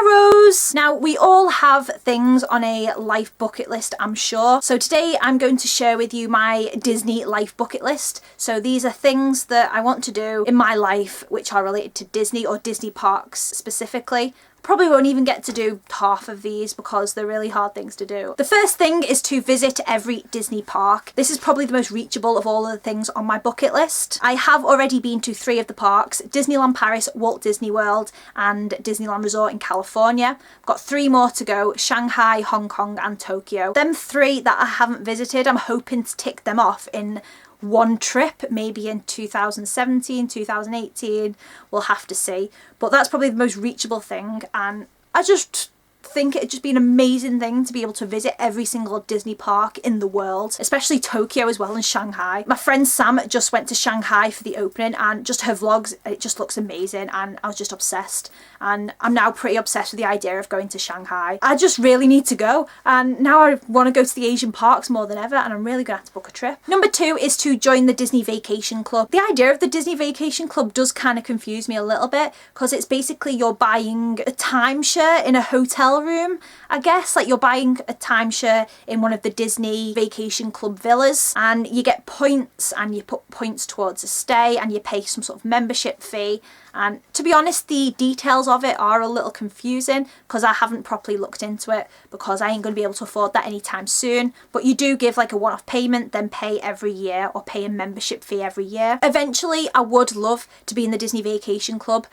Hellos! Now, we all have things on a life bucket list, I'm sure. So today I'm going to share with you my Disney life bucket list. So these are things that I want to do in my life which are related to Disney or Disney parks specifically. Probably won't even get to do half of these because they're really hard things to do. The first thing is to visit every Disney park. This is probably the most reachable of all of the things on my bucket list. I have already been to 3 of the parks: Disneyland Paris, Walt Disney World and Disneyland Resort in California. I've got 3 more to go: Shanghai, Hong Kong and Tokyo. Them 3 that I haven't visited, I'm hoping to tick them off in one trip, maybe in 2017, 2018, we'll have to see. But that's probably the most reachable thing, and I just think it'd just be an amazing thing to be able to visit every single Disney park in the world, especially Tokyo as well and Shanghai. My friend Sam just went to Shanghai for the opening, and just her vlogs, it just looks amazing, and I was just obsessed, and I'm now pretty obsessed with the idea of going to Shanghai. I just really need to go, and now I want to go to the Asian parks more than ever, and I'm really gonna have to book a trip. Number 2 is to join the Disney Vacation Club. The idea of the Disney Vacation Club does kind of confuse me a little bit, because it's basically you're buying a timeshare in a hotel room, I guess. Like, you're buying a timeshare in one of the Disney Vacation Club villas, and you get points, and you put points towards a stay, and you pay some sort of membership fee. And to be honest, the details of it are a little confusing because I haven't properly looked into it, because I ain't going to be able to afford that anytime soon. But you do give like a one-off payment, then pay every year, or pay a membership fee every year. Eventually I would love to be in the Disney Vacation Club.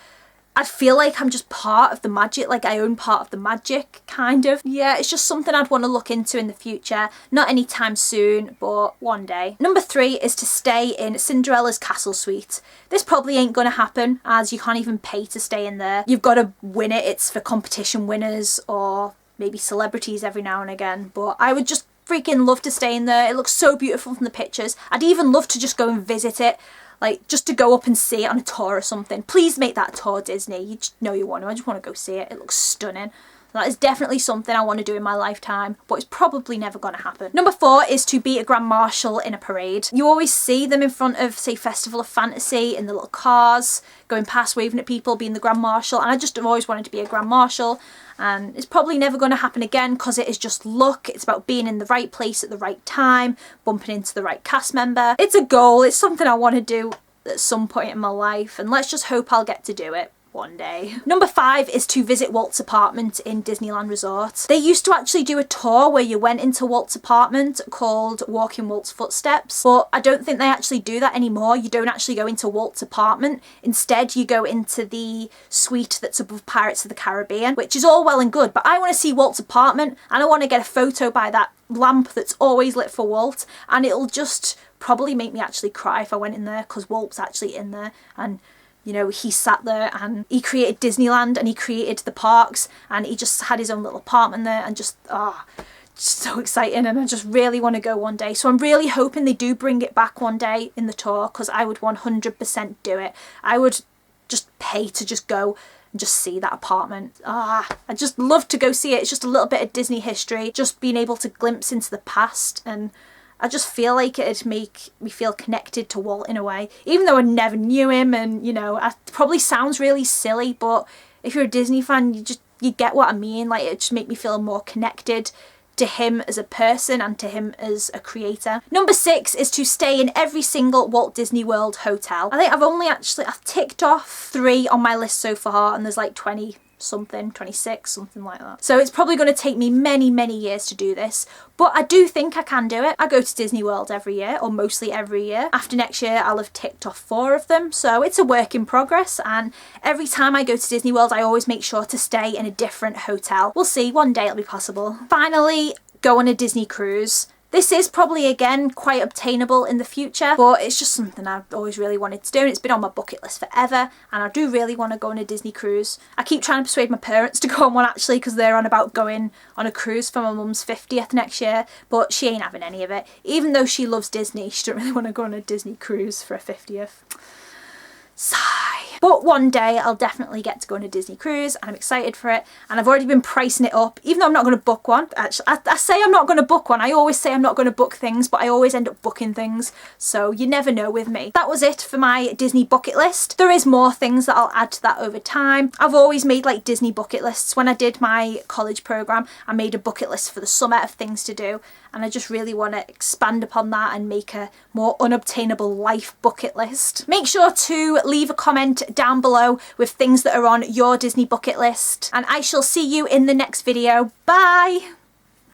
I feel like I'm just part of the magic, like I own part of the magic, kind of. Yeah, it's just something I'd want to look into in the future. Not anytime soon, but one day. Number 3 is to stay in Cinderella's Castle Suite. This probably ain't gonna happen, as you can't even pay to stay in there. You've got to win it. It's for competition winners or maybe celebrities every now and again. But I would just freaking love to stay in there. It looks so beautiful from the pictures. I'd even love to just go and visit it. Like, just to go up and see it on a tour or something. Please make that a tour, Disney. You just know you want to. I just want to go see it. It looks stunning. That is definitely something I want to do in my lifetime, but it's probably never going to happen. Number 4 is to be a Grand Marshal in a parade. You always see them in front of, say, Festival of Fantasy in the little cars, going past, waving at people, being the Grand Marshal, and I just have always wanted to be a Grand Marshal, and it's probably never going to happen again because it is just luck. It's about being in the right place at the right time, bumping into the right cast member. It's a goal. It's something I want to do at some point in my life, and let's just hope I'll get to do it one day. Number 5 is to visit Walt's apartment in Disneyland Resort. They used to actually do a tour where you went into Walt's apartment called Walking Walt's Footsteps, but I don't think they actually do that anymore. You don't actually go into Walt's apartment. Instead, you go into the suite that's above Pirates of the Caribbean, which is all well and good, but I want to see Walt's apartment, and I want to get a photo by that lamp that's always lit for Walt, and it'll just probably make me actually cry if I went in there, because Walt's actually in there, and you know, he sat there and he created Disneyland and he created the parks, and he just had his own little apartment there, and just so exciting, and I just really want to go one day. So I'm really hoping they do bring it back one day in the tour, because I would 100% do it. I would just pay to just go and just see that apartment. I just love to go see it. It's just a little bit of Disney history, just being able to glimpse into the past, and I just feel like it'd make me feel connected to Walt in a way, even though I never knew him. And you know, it probably sounds really silly, but if you're a Disney fan, you get what I mean. Like, it just make me feel more connected to him as a person and to him as a creator. Number 6 is to stay in every single Walt Disney World hotel. I think I've ticked off 3 on my list so far, and there's like 20 something, 26, something like that. So it's probably going to take me many, many years to do this, but I do think I can do it. I go to Disney World every year, or mostly every year. After next year, I'll have ticked off 4 of them, so it's a work in progress, and every time I go to Disney World, I always make sure to stay in a different hotel. We'll see, one day it'll be possible. Finally, go on a Disney cruise. This is probably, again, quite obtainable in the future, but it's just something I've always really wanted to do, and it's been on my bucket list forever, and I do really want to go on a Disney cruise. I keep trying to persuade my parents to go on one, actually, because they're on about going on a cruise for my mum's 50th next year, but she ain't having any of it. Even though she loves Disney, she don't really want to go on a Disney cruise for her 50th. Sigh. But one day I'll definitely get to go on a Disney cruise and I'm excited for it, and I've already been pricing it up, even though I'm not going to book one. Actually, I say I'm not going to book one. I always say I'm not going to book things, but I always end up booking things, so you never know with me. That was it for my Disney bucket list. There is more things that I'll add to that over time. I've always made like Disney bucket lists. When I did my college program, I made a bucket list for the summer of things to do, and I just really want to expand upon that and make a more unobtainable life bucket list. Make sure to leave a comment down below with things that are on your Disney bucket list, and I shall see you in the next video. Bye!